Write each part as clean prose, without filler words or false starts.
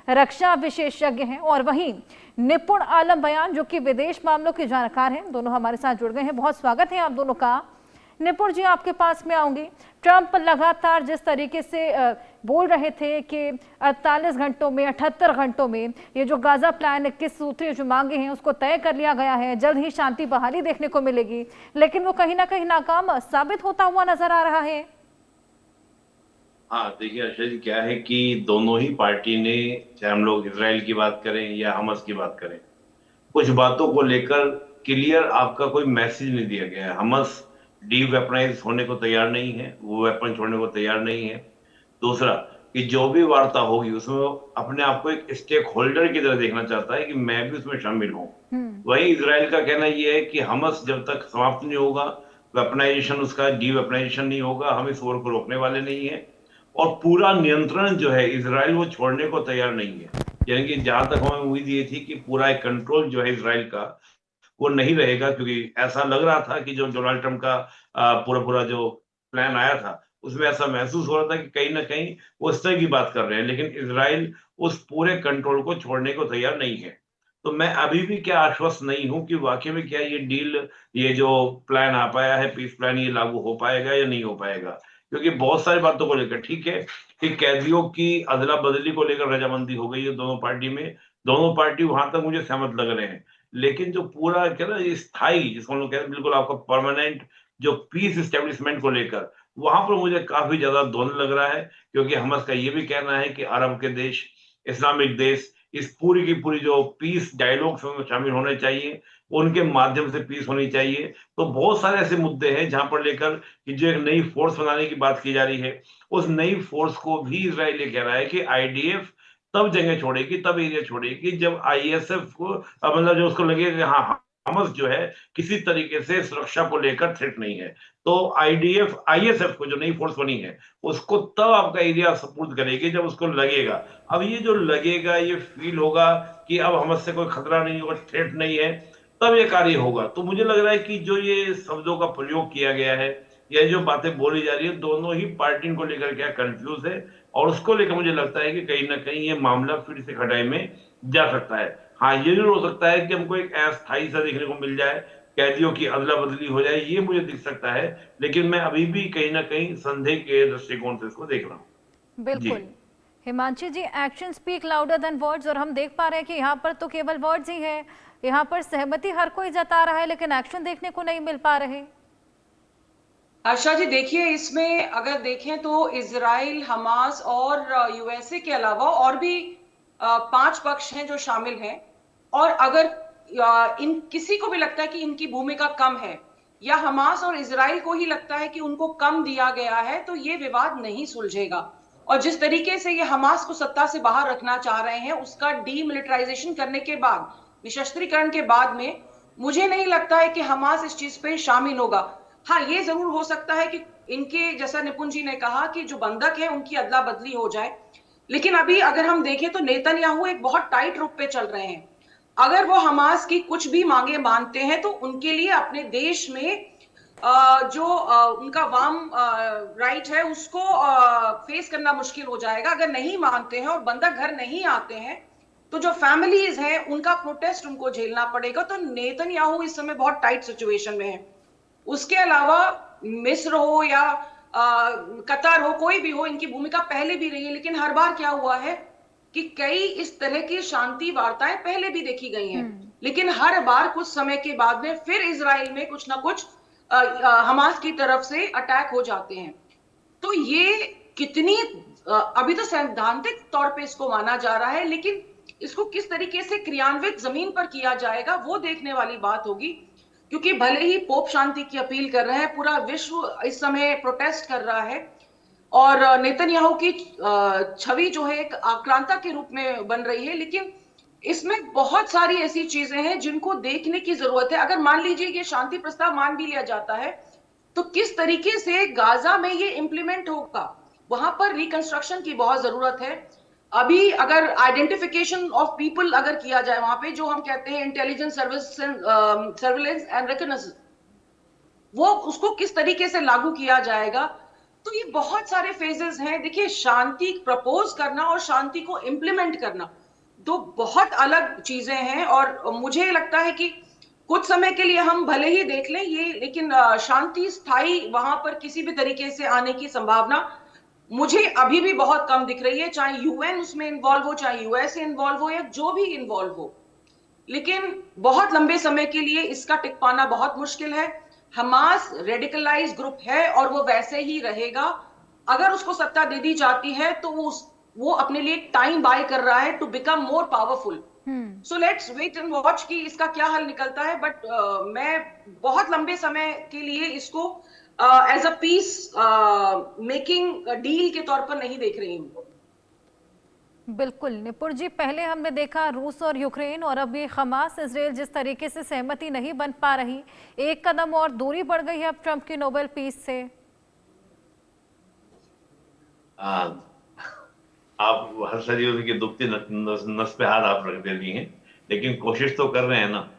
रक्षा विशेषज्ञ हैं, और वहीं निपुण आलम बयान जो कि विदेश मामलों के जानकार हैं, दोनों हमारे साथ जुड़ गए हैं। बहुत स्वागत है आप दोनों का। निपुण जी, आपके पास में आऊंगी। ट्रंप लगातार जिस तरीके से बोल रहे थे कि 48 घंटों में 78 घंटों में ये जो गाजा प्लान 21 सूत्री जो मांगे हैं उसको तय कर लिया गया है, जल्द ही शांति बहाली देखने को मिलेगी, लेकिन वो कहीं ना कहीं नाकाम साबित होता हुआ नजर आ रहा है। हाँ, देखिए आशा जी, क्या है कि दोनों ही पार्टी ने, चाहे हम लोग इसराइल की बात करें या हमास की बात करें, कुछ बातों को लेकर क्लियर आपका कोई मैसेज नहीं दिया गया है। हमास डी वेपनाइज होने को तैयार नहीं है, वो वेपन छोड़ने को तैयार नहीं है। दूसरा, कि जो भी वार्ता होगी उसमें वो अपने आप को एक स्टेक होल्डर की तरह देखना चाहता है कि मैं भी उसमें शामिल हूं। वही इसराइल का कहना यह है कि हमास जब तक समाप्त नहीं होगा, वेपनाइजेशन उसका डी वेपनाइजेशन नहीं होगा, हम इस वॉर को रोकने वाले नहीं है। और पूरा नियंत्रण जो है इसराइल वो छोड़ने को तैयार नहीं है। यानी कि जहां तक हमें उम्मीद ये थी कि पूरा एक कंट्रोल जो है इसराइल का वो नहीं रहेगा, क्योंकि ऐसा लग रहा था कि जो डोनाल्ड ट्रंप का पूरा पूरा जो प्लान आया था उसमें ऐसा महसूस हो रहा था कि कहीं ना कहीं वो इस तरह की बात कर रहे हैं, लेकिन इसराइल उस पूरे कंट्रोल को छोड़ने को तैयार नहीं है। तो मैं अभी भी क्या आश्वस्त नहीं हूं कि वाकई में क्या ये डील, ये जो प्लान आ पाया है, पीस प्लान, ये लागू हो पाएगा या नहीं हो पाएगा। क्योंकि बहुत सारी बातों को लेकर, ठीक है कि कैदियों की अदला बदली को लेकर रजामंदी हो गई है दोनों पार्टी में, दोनों पार्टी वहां तक मुझे सहमत लग रहे हैं। लेकिन जो पूरा क्या ना स्थायी, जिसको हम लोग कहते हैं बिल्कुल आपका परमानेंट जो पीस एस्टेब्लिशमेंट को लेकर, वहां पर मुझे काफी ज्यादा द्वंद लग रहा है। क्योंकि हमास का ये भी कहना है कि अरब के देश, इस्लामिक देश, इस पूरी की पूरी जो पीस डायलॉग्स में शामिल होने चाहिए, उनके माध्यम से पीस होनी चाहिए। तो बहुत सारे ऐसे मुद्दे हैं जहां पर लेकर कि जो एक नई फोर्स बनाने की बात की जा रही है, उस नई फोर्स को भी इजराइल ये कह रहा है कि आईडीएफ तब जगह छोड़ेगी, तब एरिया छोड़ेगी जब आईएसएफ को मतलब जो उसको लगेगा कि हाँ, हमास जो है किसी तरीके से सुरक्षा को लेकर थ्रेट नहीं है। तो आईडीएफ आईएसएफ को जो नई फोर्स बनी है उसको तब आपका एरिया सपोर्ट करेगी जब उसको लगेगा। अब ये जो लगेगा, ये फील होगा कि अब हमास से कोई खतरा नहीं होगा, थ्रेट नहीं है, तब ये कार्य होगा। तो मुझे लग रहा है कि जो ये शब्दों का प्रयोग किया गया है या जो बातें बोली जा रही है, दोनों ही पार्टी को लेकर क्या कंफ्यूज है, और उसको लेकर मुझे लगता है कि कहीं ना कहीं ये मामला फिर से खटाई में जा सकता है। हाँ, ये जरूर हो सकता है कि हमको एक अस्थायी सा देखने को मिल जाए, कैदियों की अदला बदली हो जाए, ये मुझे दिख सकता है। लेकिन मैं अभी भी कहीं ना कहीं संदेह के दृष्टिकोण से इसको देख रहा हूँ। जी। बिल्कुल Himanshi ji, action speak louder than words, और हम देख पा रहे हैं कि यहाँ पर तो केवल वर्ड्स ही है। यहाँ पर सहमति हर कोई जता रहा है, लेकिन एक्शन देखने को नहीं मिल पा रहे। आशा जी, देखिए इसमें अगर देखें तो इजराइल, हमास और यूएसए के अलावा और भी 5 पक्ष हैं जो शामिल हैं। और अगर इन किसी को भी लगता है कि इनकी भूमिका कम है, या हमास और इजराइल को ही लगता है कि उनको कम दिया गया है, तो ये विवाद नहीं सुलझेगा। और जिस तरीके से ये हमास को सत्ता से बाहर रखना चाह रहे हैं, उसका डीमिलिटराइजेशन करने के बाद, निशस्त्रीकरण के बाद में, मुझे नहीं लगता है कि हमास इस चीज पे शामिल होगा। हाँ, ये जरूर हो सकता है कि इनके, जैसा निपुण जी ने कहा, कि जो बंधक है उनकी अदला बदली हो जाए। लेकिन अभी अगर हम देखें तो नेतन्याहू एक बहुत टाइट रूप पे चल रहे हैं। अगर वो हमास की कुछ भी मांगे मानते हैं तो उनके लिए अपने देश में जो उनका वाम राइट है उसको फेस करना मुश्किल हो जाएगा। अगर नहीं मानते हैं और बंधक घर नहीं आते हैं तो जो फैमिलीज हैं उनका प्रोटेस्ट उनको झेलना पड़ेगा। तो नेतन्याहू इस समय बहुत टाइट सिचुएशन में है। उसके अलावा मिस्र हो या कतर हो, कोई भी हो, इनकी भूमिका पहले भी रही है। लेकिन हर बार क्या हुआ है कि कई इस तरह की शांति वार्ताएं पहले भी देखी गई हैं, लेकिन हर बार कुछ समय के बाद में फिर इजराइल में कुछ ना कुछ हमास की तरफ से अटैक हो जाते हैं। तो ये कितनी अभी तो सैद्धांतिक तौर पे इसको माना जा रहा है, लेकिन इसको किस तरीके से क्रियान्वित जमीन पर किया जाएगा वो देखने वाली बात होगी। क्योंकि भले ही पोप शांति की अपील कर रहे हैं, पूरा विश्व इस समय प्रोटेस्ट कर रहा है, और नेतन्याहू की छवि जो है एक आक्रांता के रूप में बन रही है, लेकिन इसमें बहुत सारी ऐसी चीजें हैं जिनको देखने की जरूरत है। अगर मान लीजिए ये शांति प्रस्ताव मान भी लिया जाता है तो किस तरीके से गाजा में ये इम्प्लीमेंट होगा, वहां पर रिकंस्ट्रक्शन की बहुत जरूरत है। अभी अगर आइडेंटिफिकेशन ऑफ पीपल अगर किया जाए वहां पे, जो हम कहते हैं इंटेलिजेंस सर्विलेंस एंड रिकॉग्निशन, वो उसको किस तरीके से लागू किया जाएगा, तो ये बहुत सारे फेजेस हैं। देखिए, शांति प्रपोज करना और शांति को इम्प्लीमेंट करना दो बहुत अलग चीजें हैं। और मुझे लगता है कि कुछ समय के लिए हम भले ही देख लें ये, लेकिन शांति स्थायी वहां पर किसी भी तरीके से आने की संभावना मुझे अभी भी बहुत कम दिख रही है, चाहे यूएन उसमें इन्वॉल्व हो, चाहे यूएसए इन्वॉल्व हो, या जो भी इन्वॉल्व हो। लेकिन बहुत लंबे समय के लिए इसका टिक पाना बहुत मुश्किल है। हमास रेडिकलाइज ग्रुप है और वो वैसे ही रहेगा। अगर उसको सत्ता दे दी जाती है तो वो अपने लिए टाइम बाय कर रहा है to become more powerful. So let's wait and watch कि इसका क्या हल निकलता है। बट मैं बहुत लंबे समय के लिए इसको as a peace making deal के तौर पर नहीं देख रही हूँ। बिल्कुल निपुण जी, पहले हमने देखा रूस और यूक्रेन, और अब ये हमास इसराइल जिस तरीके से सहमति नहीं बन पा रही, एक कदम और दूरी बढ़ गई है अब ट्रंप की नोबेल पीस से। आप हर शरीर की दुखती नस पे हाथ आप रख दे रही हैं, लेकिन कोशिश तो कर रहे हैं ना।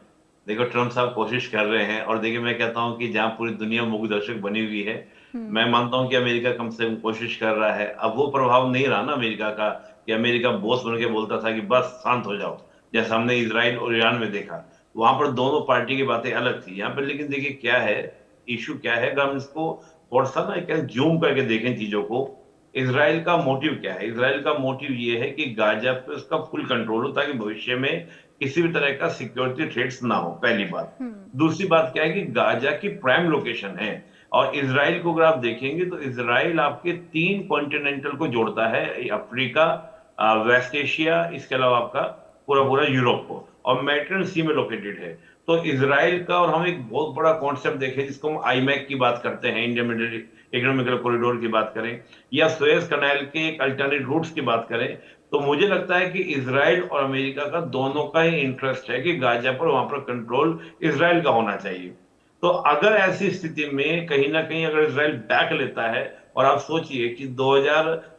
देखो, ट्रम्प साहब कोशिश कर रहे हैं, और देखिए मैं कहता हूं कि जहां पूरी दुनिया मूक दर्शक बनी हुई है, मैं मानता हूं कि अमेरिका कम से कम कोशिश कर रहा है। अब वो प्रभाव नहीं रहा ना अमेरिका का, कि अमेरिका बॉस बन के बोलता था कि बस शांत हो जाओ, जैसा हमने इजराइल और ईरान में देखा। वहां पर दोनों पार्टी की बातें अलग थी। यहाँ पर लेकिन देखिए क्या है, इशू क्या है, अगर हम इसको थोड़ा सा ना जूम करके देखें चीजों को, इजराइल का मोटिव क्या है। इजराइल का मोटिव ये है कि गाजा पे उसका फुल कंट्रोल हो, ताकि भविष्य में किसी भी तरह का सिक्योरिटी थ्रेट्स ना हो, पहली बात। दूसरी बात क्या है कि गाजा की प्राइम लोकेशन है, और इजराइल को अगर आप देखेंगे तो इजराइल आपके 3 कॉन्टिनेंटल को जोड़ता है, अफ्रीका, वेस्ट एशिया, इसके अलावा आपका पूरा पूरा यूरोप को, और मेडिटेरियन सी में लोकेटेड है। तो इजराइल का, और हम एक बहुत बड़ा कॉन्सेप्ट देखें जिसको हम आईमैक की बात करते हैं, इंडियन मिलिट्री इकोनॉमिकल कॉरिडोर की बात करें, या सुएज कनाल के एक अल्टरनेट रूट्स की बात करें, तो मुझे लगता है कि इजराइल और अमेरिका का दोनों का ही इंटरेस्ट है कि गाजा पर, वहां पर कंट्रोल इजराइल का होना चाहिए। तो अगर ऐसी स्थिति में कहीं ना कहीं अगर इजराइल बैक लेता है, और आप सोचिए कि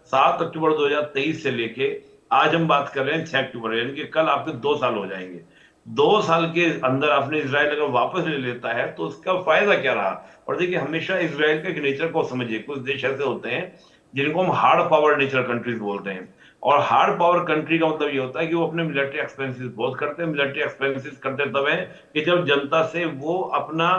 7 अक्टूबर 2023 से लेके आज हम बात कर रहे हैं 6 अक्टूबर, यानी कि कल आपके 2 साल हो जाएंगे। 2 साल के अंदर आपने इजराइल अगर वापस ले लेता है तो उसका फायदा क्या रहा। और देखिए, हमेशा इजराइल के नेचर को समझिए, कुछ देश ऐसे होते हैं जिनको हम हार्ड पावर नेचर कंट्रीज बोलते हैं, और हार्ड पावर कंट्री का मतलब ये होता है कि वो अपने मिलिट्री एक्सपेंसेस बहुत करते हैं। मिलिट्री एक्सपेंसेस करते तब है कि जब जनता से वो अपना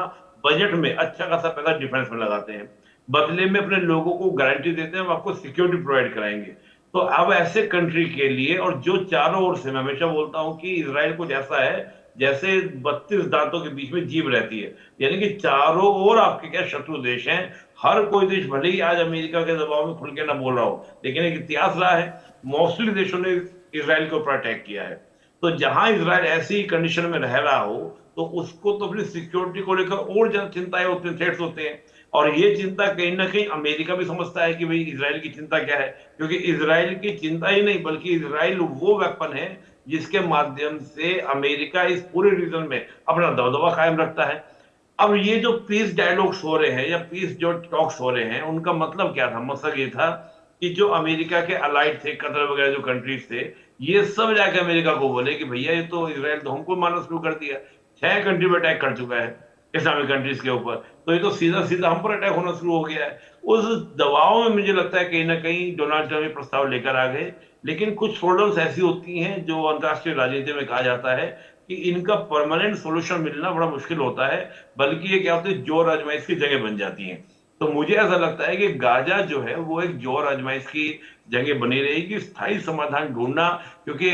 बजट में अच्छा खासा पैसा डिफेंस में लगाते हैं, बदले में अपने लोगों को गारंटी देते हैं हम आपको सिक्योरिटी प्रोवाइड कराएंगे। तो अब ऐसे कंट्री के लिए, और जो चारों ओर से, मैं हमेशा बोलता हूं कि इजराइल कुछ ऐसा है जैसे 32 दांतों के बीच में जीभ रहती है, यानी कि चारों ओर आपके क्या शत्रु देश हैं। हर कोई देश भले ही आज अमेरिका के दबाव में खुल के ना बोल रहा हो, लेकिन एक इतिहास रहा है, मोस्टली देशों ने इजराइल के ऊपर अटैक किया है। तो जहां इजराइल ऐसी कंडीशन में रह रहा हो, तो उसको तो अपनी सिक्योरिटी को लेकर और ज्यादा चिंताएं होती हैं, थ्रेट्स होते हैं। और ये चिंता कहीं ना कहीं अमेरिका भी समझता है कि भाई इजराइल की चिंता क्या है, क्योंकि इजराइल की चिंता ही नहीं, बल्कि इजराइल वो वेपन है जिसके माध्यम से अमेरिका इस पूरे रीजन में अपना दबदबा कायम रखता है। अब ये जो पीस डायलॉग्स हो रहे हैं, या पीस जो टॉक्स हो रहे हैं, उनका मतलब क्या था। मकसद ये था कि जो अमेरिका के अलाइड थे, कतर वगैरह जो कंट्रीज थे, ये सब जाके अमेरिका को बोले कि भैया ये तो इजराइल तो हमको मारना शुरू कर दिया, 6 कंट्री में अटैक कर चुका है इस्लामिक कंट्रीज के ऊपर, तो ये तो सीधा सीधा हम पर अटैक होना शुरू हो गया है। उस दबाव में मुझे लगता है कहीं ना कहीं डोनाल्ड ट्रंप प्रस्ताव लेकर आ गए। लेकिन कुछ प्रॉब्लम्स ऐसी होती हैं जो अंतर्राष्ट्रीय राजनीति में कहा जाता है कि इनका परमानेंट सोल्यूशन मिलना बड़ा मुश्किल होता है, बल्कि ये क्या होता है, जोर आजमाइश की जगह बन जाती हैं। तो मुझे ऐसा लगता है कि गाजा जो है वो एक जोर आजमाइश की जगह बनी रहेगी, स्थायी समाधान ढूंढना, क्योंकि